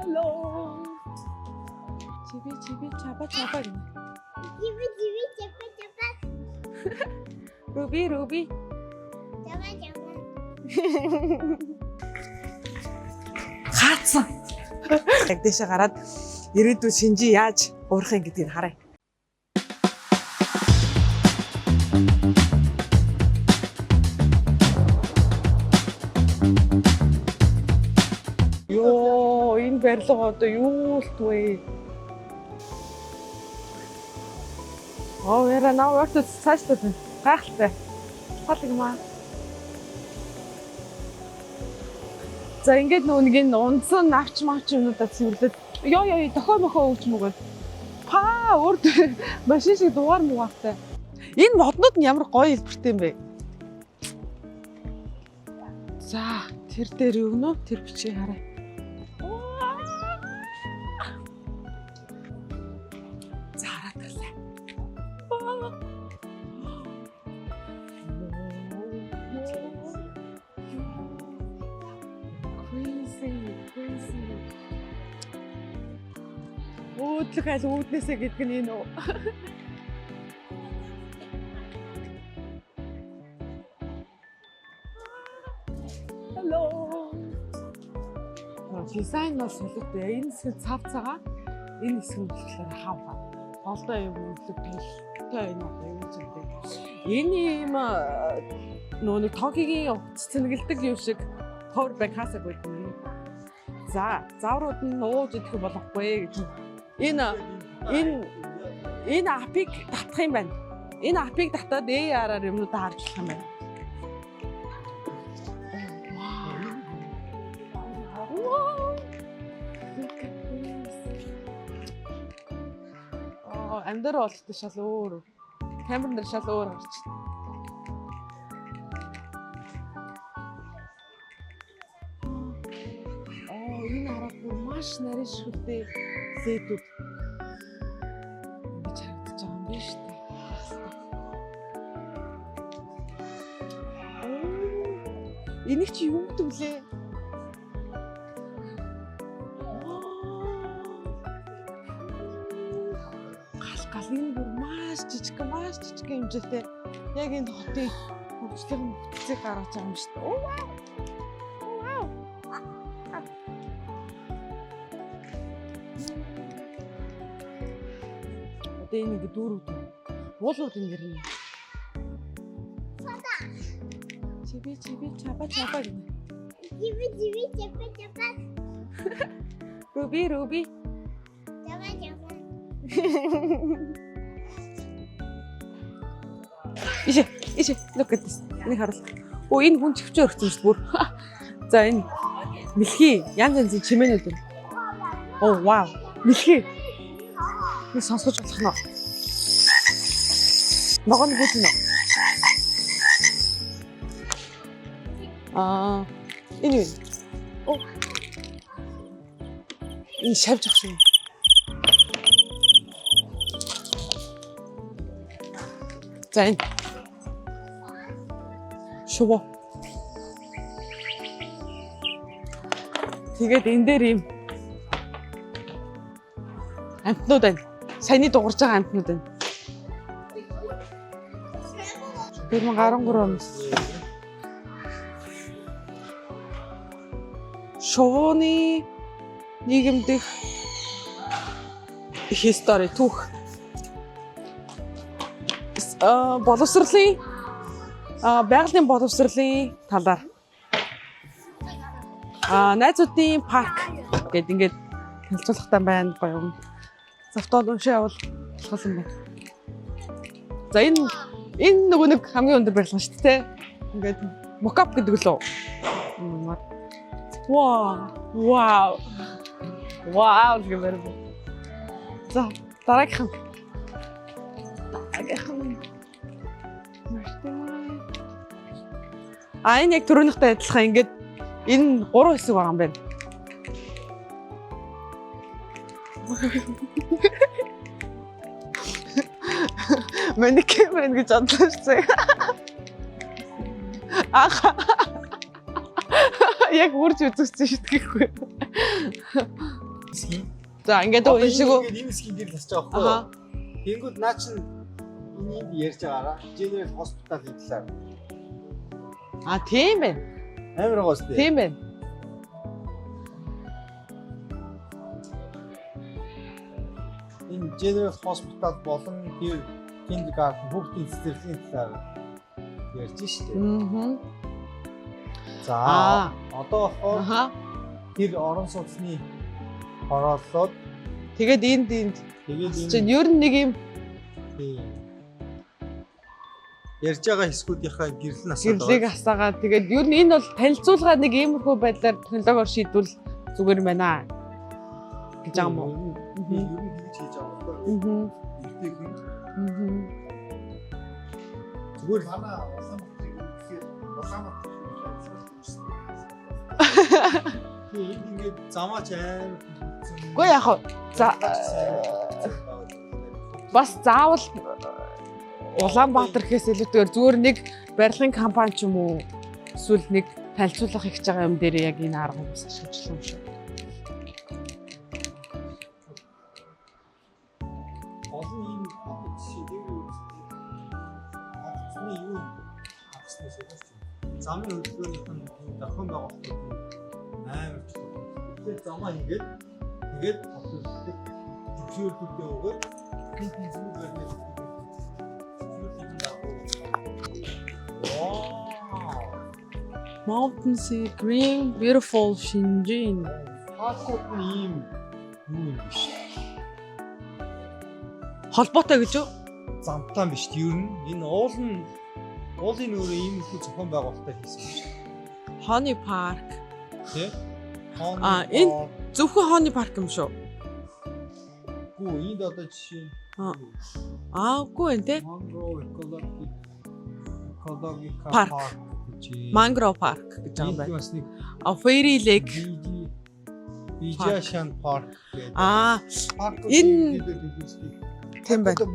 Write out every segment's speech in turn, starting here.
Hello. Chibi chapa chapa. Chibi chapa chapa. Ruby. Chapa chapa. Хаацсан. Яг дэше гараад ирээдүйн шинжи яаж уурах юм гэдгийг харъя. Йоо, энэ барилга одоо юу л вэ? Oh, яра наа өөртөө цаашдаа гайхалтай. Халигмаа. За ингээд нэг энэ унсан навч мавч юмудаа цэвэрлээд ёо дохоо мохоо өгч мөгөөд па өөр машин шиг дугаар муугаатай. Энэ моднууд нь ямар гоё хэлбэртэй юм бэ? За тэр дээр юу гэнэ? Тэр бичиг хараа. За хараад ирлээ. Crazy. Өөдлөх аль үүднээсээ гэдэг нь энэ үү? Hello. Дизайн нь солиотой. Энэ хэсэг цав цагаа. Энэ хэсэг нь болохоор хаваа. Голдоо юм үлэг толтой энэ одоо юу ч юм бэ. Энэ юм нэг токигийн цэцэнгэлдэг юм шиг power bank хасаг байдаг юм. За, заврууд нь ууж идэх болохгүй гэж. Энэ апыг татах юм байна. Энэ апыг татаад AR-аар юмнуудаа харж болох юм байна. Амдэр болтой шал өөр. Камер дээр шал өөр гарч. Энэ харахгүй маш нарийн шүлтэй зэдүүд. Ингэж харагдаж байгаа юм биш үү? Энийг чи юу гэдэг вүлээ? Гал энэ бүр маш жижиг хэмжээтэй. Яг энэ хотын хөгжлийн бүтцийг гаргаж байгаа юм шүү дээ. Вау. Одоо энэ ингэ дүүрүүд. Уулууд ингэ нэрнэ. Chibi chapa chapa. Chibi chapa chapa. Ruby. Chapa chapa. Иши, look at this. Энийг харуул. Энэ хүн чивчээр өгсөн шүү дээ бүр. За энэ мэлхий янз янзын чимээнүүд байна. Wow. Мэлхий. Энэ сонсгож болох нь. Ногоон гүт нь. Энэ юу? Энэ шавж ах шиг. За энэ шувуу. Тэгээд энэ дээр юм амтнууд байна. Саяны дуурж байгаа амтнууд байна. 2013 оноос. Шувууны нийгэмдэх хистори түүх. Боловсролын байгалийн боловсролын талаар найзуудын парк гэдэг ингээд танилцуулгатай байна гоё юм. Завтал уншаа явал болох юм байна. За энэ нөгөө нэг хамгийн өндөр барилга шүү дээ. Ингээд мокап гэдэг лөө. Wow гэмээр. За дараагийнх нь. Энэ яг түрүүнийхтэй адилхан ингээд энэ 3 хэсэг байгаа юм байна. Манекен мэн гэж бодлоо. Яг үрж үзчихсэн шүү дээ гэхгүй. Скин. За ингээд уншиг үү. Ийм скин дээр тасч байгаа байхгүй юу? Тэнгүүд наа чин энийг ярьж байгаараа General Hospital-ийн талаар. А тийм байна. Амар гоос дээ. Тийм байна. Энэ General Hospital болон тэр Kindergarten хүүхдийн цэцэрлэгийн талаар ярьж штеп. За одоо болохоор тэр орон сууцны хорооллоод тэгээд энд тэгээд чинь ер нь нэг юм ярьж байгаа хэсгүүдийнхаа гэрэл насаад гэрлийг асаагаад тэгээд ер нь энэ бол танилцуулгаа нэг иймэрхүү байдлаар технологиор шийдвэл зүгээр юм байна гэж байгаа юм уу? Ер нь хийж байгаа байхгүй юу? Зүгээр манай Улаанбаатарыг үнэхээр тийм ингээд замаач амар. Гэхдээ яг за бас заавал Улаанбаатар гэхээс илүүтэйгээр зүгээр нэг барилгын компани ч юм уу эсвэл нэг танилцуулах хийж байгаа юм дээр яг энэ арга хүмүүс ашиглаж юм шиг. Олон ийм жишээ дээр үзсэн юу авснаас юм. Замын хөдөлгөөнийх нь давхан байгаа хүмүүс амар чухал. Тэгээд замаа ингээд тэгээд автобусыг зөвшөөрлөлтөө өгөөд тийм зүйл байна. Mountain Sea Green Beautiful Shinjin. Хааскууд нь ийм юу юм биш. Холбоотой гэж юу? Замтаан биш юу юм. Энэ уулын өөрөө ийм их зохион байгуулалттай хийсэн юм шиг. Honey Park. Тэ? Энэ зөвхөн Honey Park юм шүү. Гүү энд одоо жишээ. Үгүй энэ те. Park. Mangrove Park гэж байгаа юм байна. Бас нэг Fairy Lake. Bijashan Park гэдэг. Энэ тийм байна.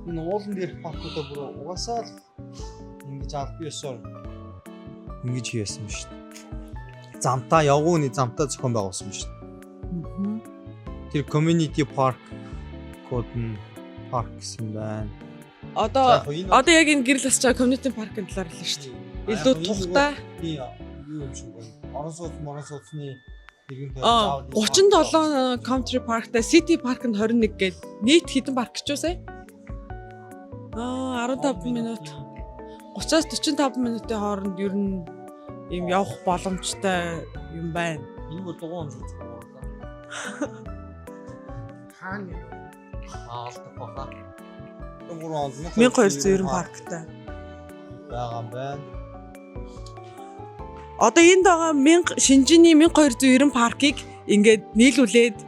Энэ уулан дээр паркуудаа бүр угаасаа л ингэж аль биесээр ингэж хийсэн юм шүү дээ. Замтаа явгууны замтаа зохион байгуулсан юм шүү дээ. Тэр community park код нь парк гэсэн байна. Одоо яг энэ гэрэл асч байгаа community park-ын талаар л шүү дээ. Илүү тухтай. Юу юм шиг байна. Орон сууцны иргэн 37 country parkтай city park нь 21 гээд нийт хэдэн парк ч юу сая? 15 минут. 30-аас 45 минутын хооронд ер нь ийм явах боломжтой юм байна. Энэ бол дугуун зүг байна. Хаана? Алдах баха. 1290 парктай байгаа юм байна. Одоо энд байгаа Шинжиний 1290 паркийг ингээд нийлүүлээд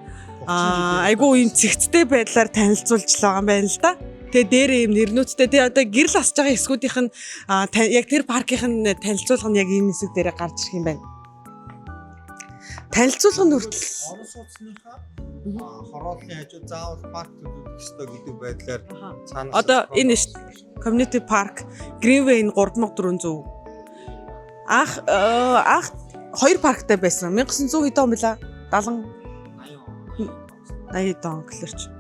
айгүй юм цэгцтэй байдлаар танилцуулж байгаа юм байна л да. Тэгээ дээр юм нэрнүүдтэй. Тэгээ одоо гэрэл асж байгаа хэсгүүдийнх нь яг тэр паркийнх нь танилцуулга нь яг энэ хэсэг дээр гарч ирэх юм байна. Танилцуулга нь хүртэл орон сууцныхаа хорооллын хажуу заавал парк төлөвлөх ёстой гэдэг байдлаар цаанаас одоо энэ community park Greenway 3400 анх 2 парктай байсан. 1900 хэд он била? 70 80 он гэлэрч.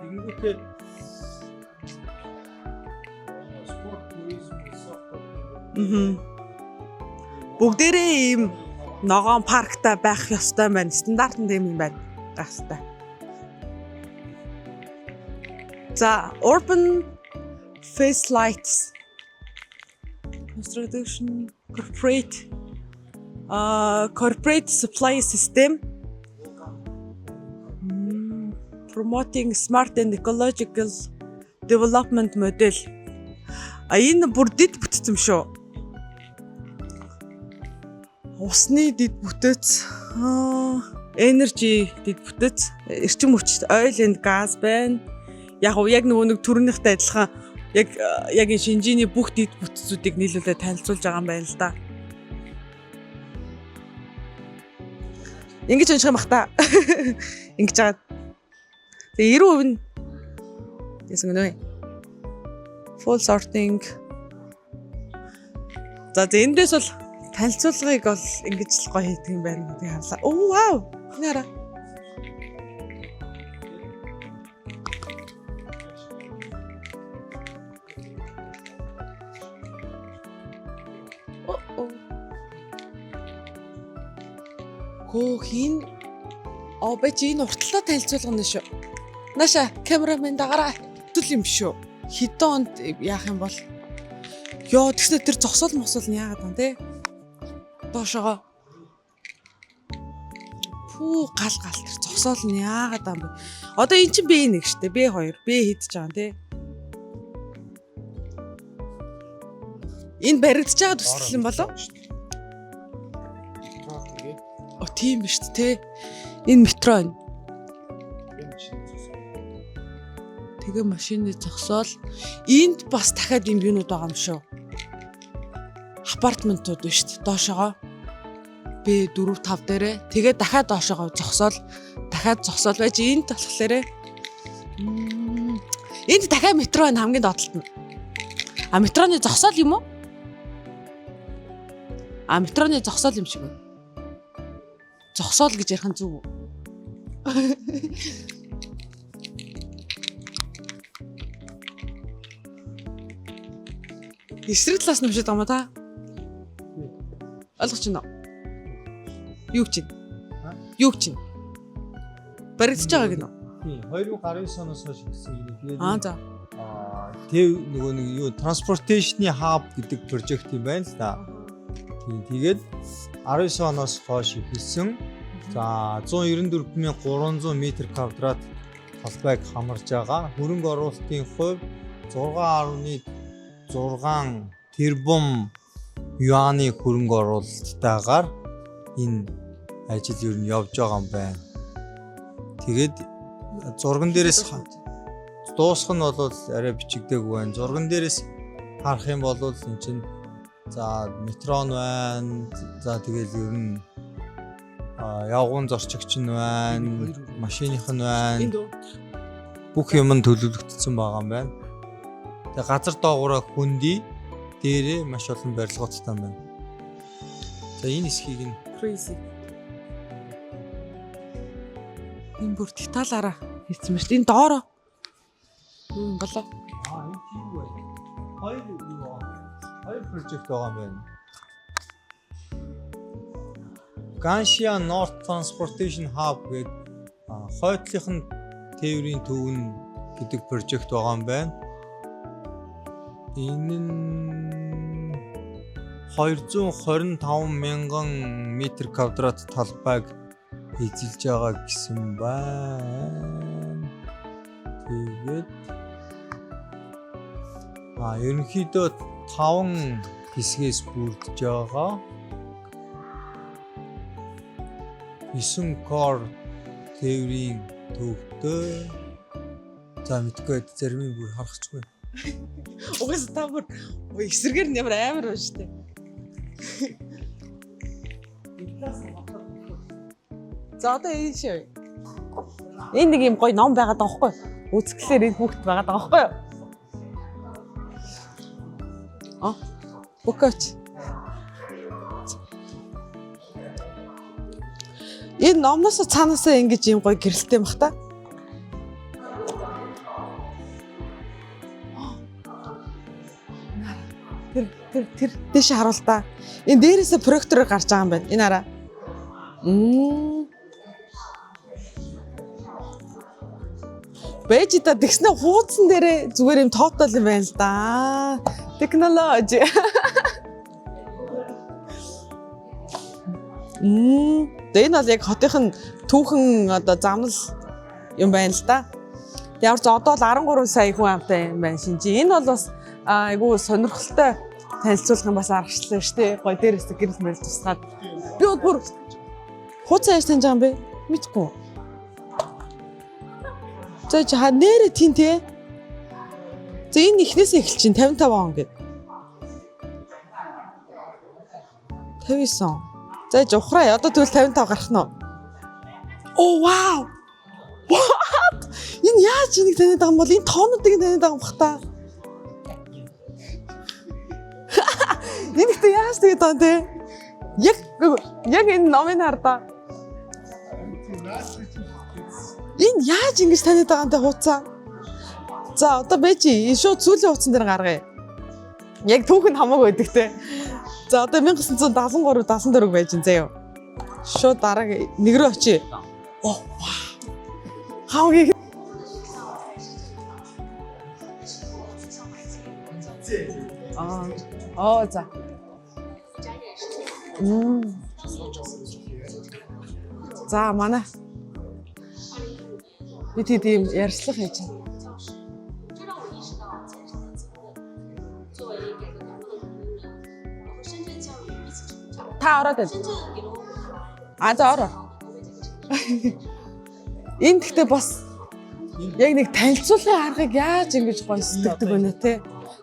Тэгэнгүүтээ спорт туризм бүгдээрээ ийм ногоон парктай байх ёстой байна. Стандарт нь юм байна. Гахстай. За, urban face lights construction corporate supply system promoting smart and ecological development model. Энэ бүр дэд бүтцэн шүү. Усны дэд бүтэц, energy дэд бүтэц, эрчим хүч, oil and gas байна. Яг нөгөө нэг төрөнийхтэй адилхан яг энэ Шинжиний бүх дэд бүтцүүдийг нийлүүлээд танилцуулж байгаа юм байна л да. Ингэж унших юм бах та. Ингэж байгаа. Тэгээ 90% нь яасан гэнэ. Full sorting. За эндээс бол танилцуулгыг бол ингэж л гоё хийдэг юм байна гэдгийг харлаа. Оо вау. Нара. Хин обэж энэ уртлаа танилцуулгана шүү. Наша камерамен дагараа төл юм шүү. Хэдэн онд яах юм бол ёо тэгснэ тэр зогсоол мосол нь яагаад вэ те? Доошоо. Пүү гал тэр зогсоол нь яагаад юм бэ? Одоо эн чинь B1 штэ. B2 B хийдэж байгаа те. Энэ баригдаж байгаа төсөл юм болов? О тийм биш тэ. Энэ метро энэ. Тэгээ машины зогсоол энд бас дахиад юм юунууд байгаа юм шүү. Апартментууд биш үү? Доошоо B4 5 дээрээ тэгээ дахиад доошоо зогсоол байж энд болохоор энд дахиад метро энэ хамгийн доотлолт нь. А метроны зогсоол юм уу? А метроны зогсоол юм шиг байна. Зогсоол гэж ярих нь зүг үү? Эсрэг талаас нь уншиж байгаа юм та? Ойлгож байна уу? Юу гэж байна? Юу гэж байна? Баригдаж байгаа гинэ үү? Тийм, 2019 оноос хойш гэсэн юм. Тэгээд За. Тэв нөгөө нэг юу транспортейшны хаб гэдэг прожект юм байна л да. Тэгээд 19 оноос хойш ихэлсэн. За 194,300 м2 талбайг хамарж байгаа. Хөрөнгө оруулалтын хувь 6.6 тэрбум юаны хөрөнгө оруулалттайгаар энэ ажил ер нь явж байгаа юм байна. Тэгээд зурган дээрээс дуусах нь бол арай бичигдээгүй байна. Зурган дээрээс харах юм бол энэ чинь за метрон байна. За тэгэл ер нь явган зорчигч нь байна. Машиных нь байна. Бүх юм нь төлөвлөгдсөн байгаа юм байна. Тэгээ газар доогоороо хөндөй дээрээ маш олон барилгуудтай байна. За энэ хэсгийг нь Crazy. Энэ бүр деталаараа хийсэн мэт. Энэ доороо юу болоо? энэ тийм байна. Хоёр прожект байгаа юм байна. Ganshia North Transportation Hub гэдэг хойдлынхан тээврийн төвн гэдэг прожект байгаа юм байна. Энэ нь 225,000 м2 талбайг эзэлж байгаа гэсэн байна. Тэгээд ерөнхийдөө 5 хэсгээс бүрдэж байгаа. 9 core тээврийн төвтэй. За мэдгүй зарим нь бүр харахгүй. Угаас та бүр эсрэгээр нь ямар амар байна штэ. За одоо энэ шив. Энэ нэг юм гоё ном байгаад байгаа байхгүй юу? Үзэхлээр энэ хүүхд байгаад байгаа байхгүй юу? Бокоч. Энэ номноос цаанаасаа ингэж юм гоё гэрэлтэй бах та. Тэр дэше харуул та. Энэ дээрээсээ проектороор гарч байгаа юм байна. Энэ хараа. Бэж та тэгснэ хуудсан дээрээ зүгээр юм тоотол юм байна л да. Технологи. Энэ бол яг хотынхын түүхэн одоо замнал юм байна л да. Ямар ч одоо л 13 сая хүн амтай юм байна шинжи. Энэ бол бас айгу сонирхолтой танилцуулах юм бас аргачлаа шүү дээ. Гой дээрээс гэрэл мэрэл тусгаад. Би бүр хууцаа яаж таньж байгаа юм бэ? Мэдгүй. За чи нэрэ тийм те. За энэ ихнээсээ эхэлж чинь 55 он гээд. 59. За ухраа одоо тэгвэл 55 гарах нь. Оо вау. What? Энэ яаж энийг таниад байгаа юм бол энэ тоонуудыг таниад байгаа юм бах та. Энийг тэ яаж тэгээд байгаа те? Яг энэ номын хардаа. Энэ яаж ингэж таниад байгаа юм те хуудасаа? За одоо байж шууд сүүлийн хуудсан дээр гаргая. Яг түүхэн хамаагүй байдаг те. За одоо 1973 74 байж энэ заяа. Шууд дараагийн нэг рүү очие. Оо. Хаагийн за. За манай бид тийм ярьслах хийж байна. Та ороод байна. За ороо. Энэ гэхдээ бас яг нэг танилцуулгын аргыг яаж ингэж гоё сэтгэдэг вэ те?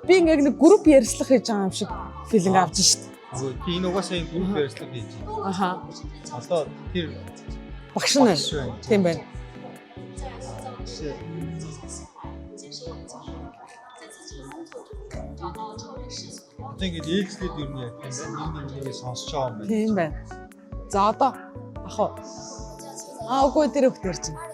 Би ингээд нэг групп ярьслах хийж байгаа юм шиг филинг авч шít. Энэ угаасаа энэ групп ярьслах хийж байна. Аха. Одоо тэр багш нь тийм байна. Тэгээд ээлжлээд юу юм яг нэг сонсож байгаа юм байна. Тийм байна. За одоо ах уу. Үгүй тэр хөхт ярьж байна.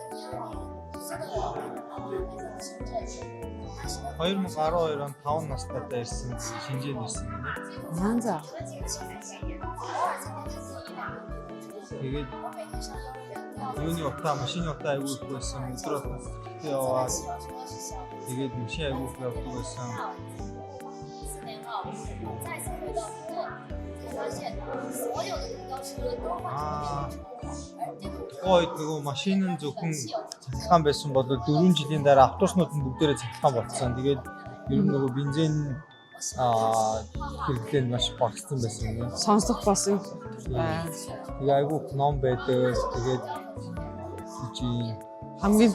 2012 онд 5 настайдаа ирсэн шинжээнд ирсэн гинэ. За. Тэгээд юуны утаа машины утаа айгүй их байсан. Өдрөө яваад тэгээд машин айгүй их явдаг байсан. Ойд нөгөө машин нь зөвхөн цахилгаан байсан бол 4 жилийн дараа автобуснууд нь бүгдээрээ цахилгаан болцсон. Тэгээд ер нь нөгөө бензин хэрэглээ нь маш багассан байсан юм. Сонсох болсон. Тэгээ айгүй ном байдаг. Тэгээд хамгийн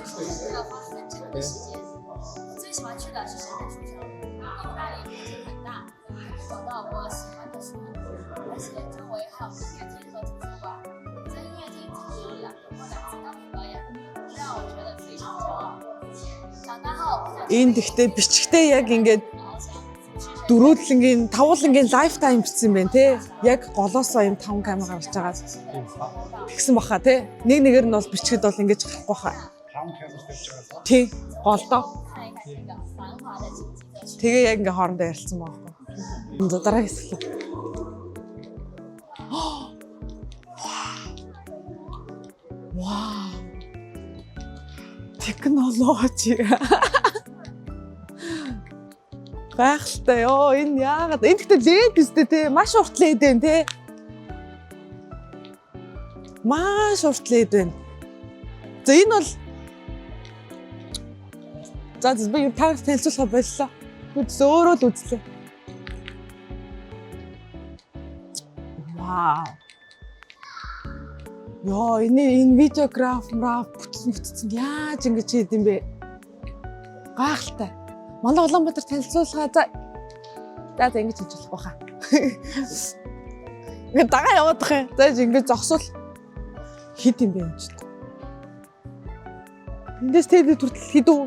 энэ тэгтээ бичгтээ яг ингээд дөрүүлэнгийн тавуулангийн лайфтайм бичсэн байна те. Яг голоосоо юм 5 камера гарч байгаа. Тэгсэн баха те. Нэг нэгээр нь бол бичгэд бол ингэж гарахгүй баха. 5 камер тавьж байгаа. Тий, голдоо. Тэгээ яг ингээ хоорондоо ярилцсан байгаа. Энэ дараа хэсэг. Вау. Технологи. Гайхалтай ёо энэ яагаад энэ гэхдээ лед үстэй те маш урт лед байна те маш урт лед байна. За энэ бол за би юу таар танилцуулах боллоо. Үз өөрөө л үзлээ. Вау. Ёо энэ видеограф бүтцэн яаж ингэж хийд юм бэ? Гайхалтай. Манай Улаанбаатар танилцуулгаа за ингэж хийж болох байхаа. Ингээ дагаа яваад бах юм. За ингэж зогсвол хит юм бэ юм ч. Эндээс тэгээд хүртэл хідүү.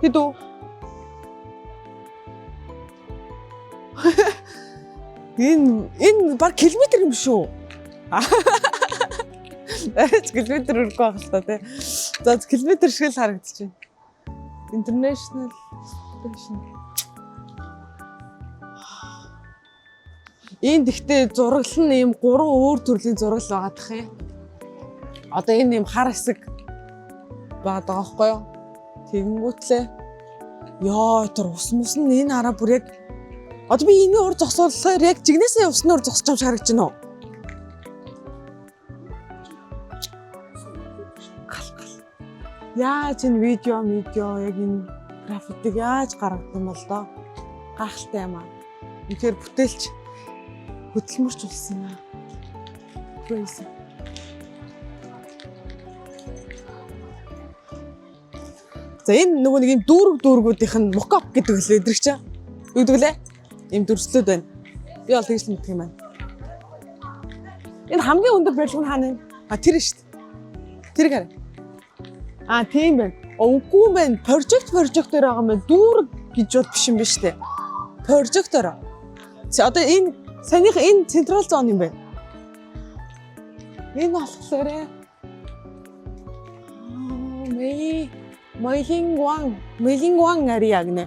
Хідүү. Энэ баг километр юм шүү. Километр үрэх байх л та тий. За километр шиг л харагдаж байна. International station. Энд ихтэй зураглал нь ийм 3 өөр төрлийн зураглал байгаа тах юм. Одоо энэ ийм хар хэсэг байгаа байхгүй юу? Тэгэнгүүтлээ ёо тэр ус мус нь энэ араа бүр яг одоо би энэ уур зогсоолохоор яг жигнэсээ усны уур зогсож байгаа харагдаж байна уу? Яаж энэ видео яг энэ графитыг яаж гаргасан бол доо гайхалтай юм аа. Тэгэхээр бүтээлч хөдөлмөрч болсон аа. Crazy. За энэ нөгөө нэг юм дүүргүүдийнх нь мокап гэдэг л өдрөх чаа. Юу гэдэг лээ? Ийм дүрслүүд байна. Би бол тэгж л мэдэх юм байна. Энэ хамгийн өндөр барилга нь хаана вэ? Тэр нь шүү дээ. Тэрийг хараа. Тийм байна. Үгүй байна. Прожект дээр байгаа юм байна. Дүүрэг гэж бол биш юм биш үү? прожектор. Одоо энэ санийх энэ централ зон юм байна. Энэ болохоор Мэйлингван area гэнэ.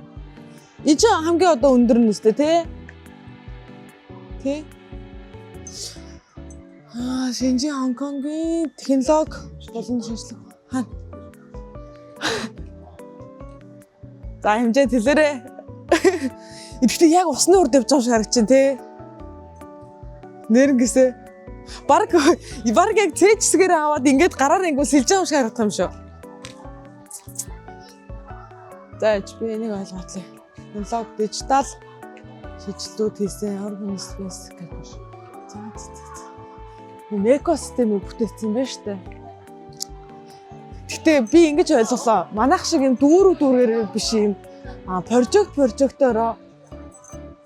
Энэ ч хамгийн одоо өндөр нь үстэй тий. Шинжи Хонконгийн технологи болон шинжилгээ хаана. За хэмжээ тэлэрээ. Ихдээ яг усны урд явж байгаа шиг харагчин тий. Нэрнгэсээ баг яг цээж хэсгээр аваад ингээд гараар ингүү сэлж байгаа шиг харагдах юм шүү. За би энийг ойлготлаа. Технологи дижитал шийдлүүд хийсэн организм спейс гэх юм шиг. Энэ экосистемийг бүтээсэн юм байна шүү дээ. Гэтэ би ингэж ойлголоо. Манайх шиг юм дүүргээр биш юм. Прожектороо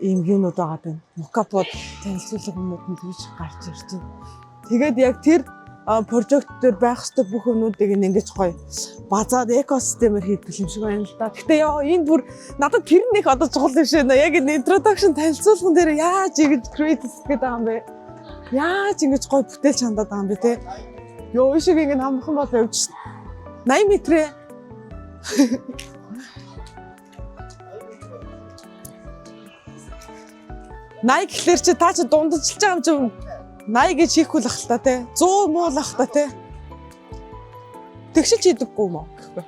ийм юмуд байгаа байна. Мокапод танилцуулга юмуд нь тэгж гарч ирж байна. Тэгээд яг тэр прожектор байх ёстой бүх юмнуудыг ингэж гоё базаад экосистемээр хийдэг юм шиг байна л да. Гэтэ энэ бүр надад тэр нэг одоо чухал юм шиг байна. Яг энэ introduction танилцуулган дээр яаж ингэж create хийгээд байгаа юм бэ? Яаж ингэж гоё бүтээл чандаад байгаа юм бэ те? Ёо шиг ингэ амархан бол явж 80 метрээ. Найк гэхэлэр чи та чи дундчилж байгаа юм чи 80 гэж хийхгүй л ах л та те 100 муу л ах та те тэгшиж хийдэггүй юм уу гэхгүй.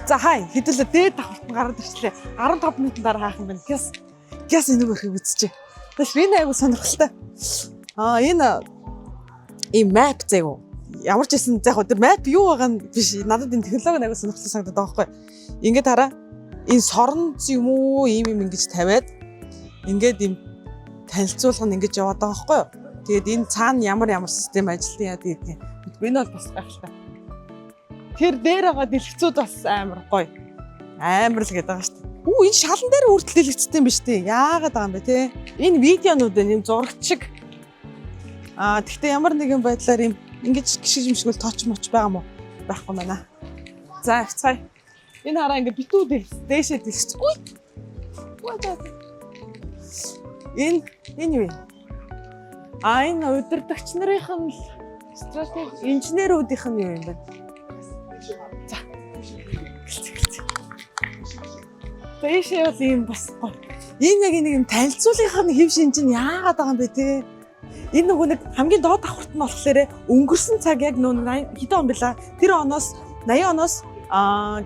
За хай хэдүүлээ дээд давхарт гараад ирчлээ 15 минутын дараа хаах юм байна. Гяс энийг өрхөв үзчихье. Тэгэхээр энэ айгу сонирхолтой. Энэ ийм map заяг уу. Ямар ч байсан яг тэр map юу байгаа нь биш. Надад энэ технологи айгу сонирхолтой санагдаад байгаа байхгүй. Ингээд хараа энэ соронц юм уу ийм ингэж тавиад ингээд ийм танилцуулга нь ингэж яваад байгаа байхгүй юу. Тэгээд энэ цаана ямар систем ажилладаг яа гэдэг юм. Энэ бол бас гайхалтай. Тэр дээр байгаа дэлгэцүүд бас амар гоё. Амар л гэдэг байгаа шүү дээ. Энэ шалан дээр хүртэл дэлгэцтэй юм биш үү? Яагаад байгаа юм бэ те? Энэ видеонууд энэ зурагч шиг. Тэгтээ ямар нэгэн байдлаар ийм ингэж гიშг юм шиг л тооч моч байгаа мó байхгүй байна. За цай. Энэ хараа ингэ битүү дээшээ дэлгэц. Энэ юу вэ? Энэ удирдагч нарын стратеги инженеруудынх нь юу юм бэ? За. Бэшээ бол юм бас гоё. Энэ яг нэг юм танилцуулгын хэв шинж нь яагаад байгаа юм бэ те? Энэ нөгөө нэг хамгийн доод давхарт нь болохоор өнгөрсөн цаг яг нөө хэдэн он бэлаа? Тэр оноос 80 оноос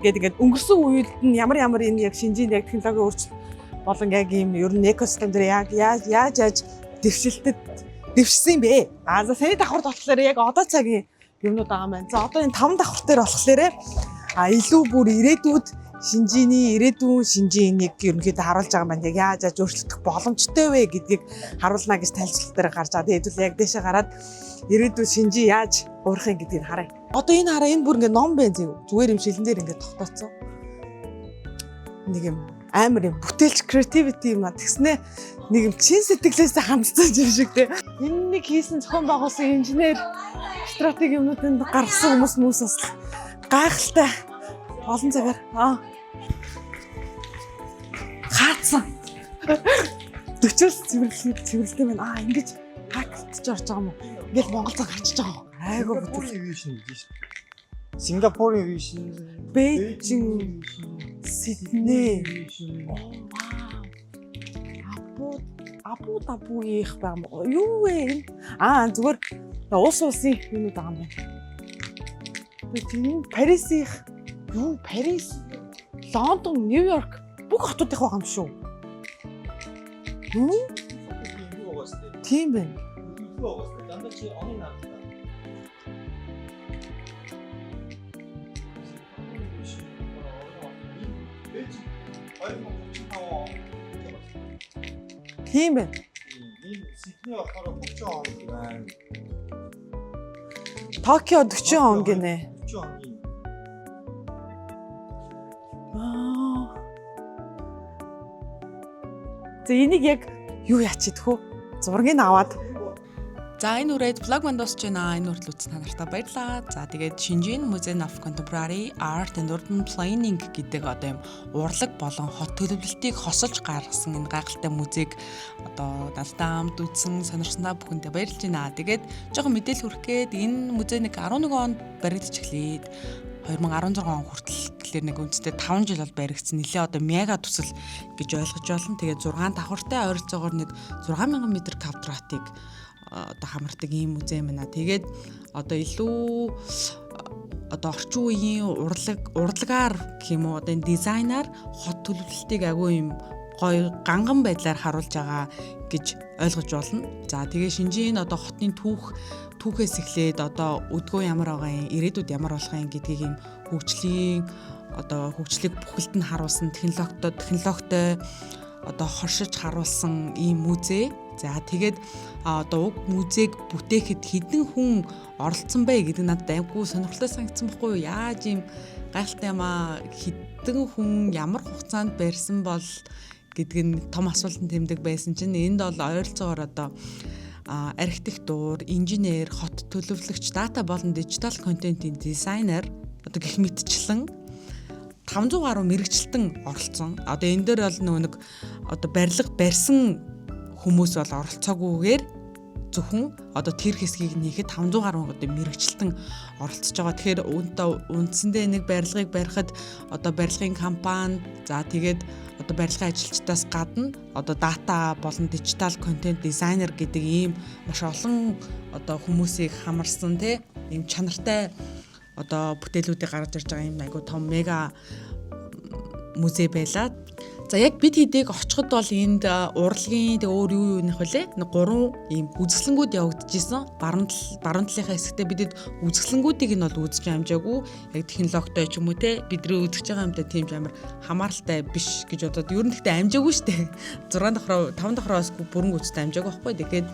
гэдэг өнгөрсөн үед нь ямар энэ яг шинжийн яг технологи өөрчлөлт болон яг ийм ер нь экосистем дээр яаж дэвшсэн бэ? За саяны давхарт болохоор яг одоо цагийн юмнууд байгаа маань. За одоо энэ 5 давхарт дээр болохоор илүү бүр ирээдүйд ирээдүйн шинжийн нэг ерөнхийдөө харуулж байгаа маань яг яаж өөрчлөгдөх боломжтой вэ гэдгийг харуулна гэж танилцуулга дээр гарч байгаа. Тэгээд хэдүүл яг дэшээ гараад ирээдүйн шинжийн яаж уурах юм гэдгийг харъя. Одоо энэ хараа энэ бүр ингээ ном байна зүгээр юм шилэн дээр ингээ тогтооцсон. Нэг юм амар юм бүтээлч creativity юм а тэгснэ нэг юм чин сэтгэлээс хамтсан юм шиг те. Энэ нэг хийсэн зохион байгуулсан инженер стратеги юмнуудыг гаргасан хүмүүс бас гайхалтай олон цагаар хаацсан 40-с цэвэрлэдэг байна. Ингэж хактж орж байгаа юм уу? Ингээл Монгол цаг хачиж байгаа. Айгуу бүтэл vision гэж шүү. Сингапурын vision, Бээжин, Сидней. Абу Даби их байгаа юм уу? Юу вэ? Зүгээр улсын юмуд байгаа юм байна. Тийм Парисын Парис, Лондон, Нью-Йорк бүх хотууд их байгаа юм шүү. Тийм байна. Дандаа чи оны наад. Тийм байна. Энэ Сидней болохоор 30 он байна. Токио 40 он гинэ. 40 он. За энийг яг юу яач идэх вэ? Зургийг аваад За энэ үрээд vlog манд дуусч байна. Энэ хүртэл үзсэн та нартай баярлалаа. За тэгээд Shingen Museum of Contemporary Art and Urban Planning гэдэг одоо юм урлаг болон хот төлөвлөлтийг хосолж гаргасан энэ гайхалтай музейг одоо надтай хамт үзсэн сонирхсандаа бүхэндээ баярлж байна. Тэгээд жоохон мэдээлэл хүргэх гээд энэ музей нэг 11 онд баригдаж эхлээд 2016 он хүртэл гэхэлэр нэг үнэтэй 5 жил бол баригдсан. Нилээ одоо мега төсөл гэж ойлгож байна. Тэгээд 6 давхартай ойролцоогоор нэг 6000 м квадратыг одоо хамардаг ийм музей байна. Тэгээд одоо илүү одоо орчин үеийн урлагаар гэх юм уу одоо энэ дизайнаар хот төлөвлөлтийг агүй юм гоё ганган байдлаар харуулж байгаа гэж ойлгож болно. За тэгээ Shingen одоо хотын түүхээс эхлээд одоо өдгөө ямар байгаа юм, ирээдүйд ямар болох юм гэдгийг юм хөгжлийг бүхэлд нь харуулсан технологитой одоо хоршиж харуулсан ийм музей. За тэгээд одоо уг музейг бүтээхэд хэдэн хүн оролцсон бэ гэдэг надад айгүй сонирхолтой санагдсан байхгүй юу? Яаж ийм гайхалтай юм аа, хэдэн хүн ямар хугацаанд барьсан бол гэдэг нь том асуултанд тэмдэг байсан чинь энд бол ойролцоогоор одоо архитектур, инженер, хот төлөвлөгч, дата болон дижитал контентын дизайнер одоо гэх мэтчлэн 500 гаруй мэрэгчлэн оролцсон. Одоо энэ дээр бол нэг одоо барилга барьсан хүмүүс бол оролцоогүйгээр зөвхөн одоо тэр хэсгийг нээхэд 500 гаруй одоо мэрэгчлэн оролцож байгаа. Тэгэхээр үндсэндээ нэг барилгыг барихад одоо барилгын компани за тэгээд одоо барилгын ажилчдаас гадна одоо дата болон дижитал контент дизайнер гэдэг ийм маш олон одоо хүмүүсийг хамарсан ийм чанартай одоо бүтээлүүдийг гаргаж ирж байгаа юм айгу том мега музей байлаа. За яг бид хэдийг очиход бол энд урлагийн өөр юу нэх вүлээ? Нэг 3 ийм үзэсгэлэнгүүд явагдажсэн. Баруун талынхаа хэсэгтээ бидэд үзэсгэлэнгүүдийг нь бол үзэж амжаагүй. Яг технологитой ч юм уу бид рүү үзэж байгаа юмтай тийм амар хамааралтай биш гэж бодоод ер нь гэхдээ амжаагүй шүү дээ. 5 давхраас бүрэн гүйцэд амжаагүй байхгүй. Тэгэхээр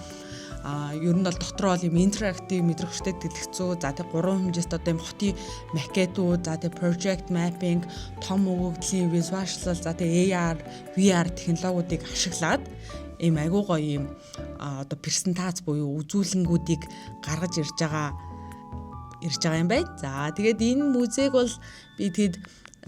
ер нь бол дотор бол юм интерактив мэдрэгчтэй дэлгэцүү за тэг 3 хэмжээст одоо юм хотын макетууд за тэг project mapping том өгөгдлийн visual за тэг AR VR технологиудыг ашиглаад ийм айгуу гоё юм одоо презентац буюу үзүүлэнгүүдийг гаргаж ирж байгаа юм байна. За тэгээд энэ музейг бол би тэгэд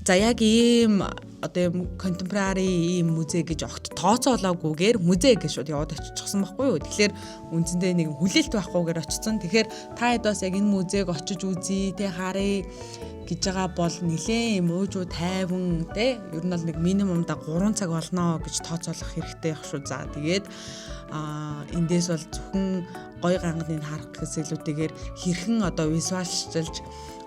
за яг ийм одоо юм contemporary ийм музей гэж огт тооцоолоогүйгээр музей гэж шууд яваад очихсан байхгүй юу. Тэгэхээр үндсэндээ нэг хүлээлт байхгүйгээр очсон. Тэгэхээр та хэд бас яг энэ музейг очиж үзье харъя гэж байгаа бол нэлээд юм уужуу тайван ер нь бол нэг минимумда 3 цаг болно гэж тооцоолох хэрэгтэй байх шүү. За тэгээд эндээс бол зөвхөн гой ганганы харах гэхээс илүүтэйгээр хэрхэн одоо визуалчилж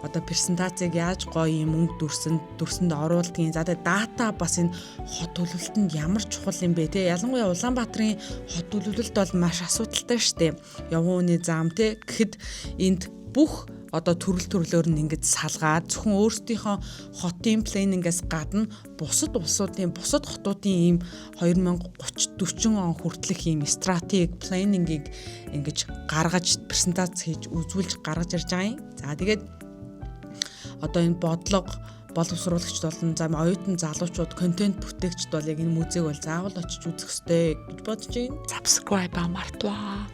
одоо презентацийг яаж гоё юм өнгө дүрсэнд оруулдгийг за тэгээд дата бас энэ хот төлөвлөлтөнд ямар чухал юм бэ ялангуяа Улаанбаатарын хот төлөвлөлт бол маш асуудалтай штэ явган үний зам гэхэд энд бүх одоо төрлөөр нь ингэж салгаад зөвхөн өөрсдийнхөө хотын планингээс гадна бусад улсуудын бусад хотуудын ийм 2030-40 он хүртэлх ийм стратеги планингийг ингэж гаргаж презентац хийж үзүүлж гаргаж ирж байгаа юм. За тэгээд одоо энэ боловсруулагчд болон зам оюутан залуучууд контент бүтээгчд бол яг энэ музейг бол заавал очиж үзэх ёстой гэж бодож байна. Subscribe мартваа.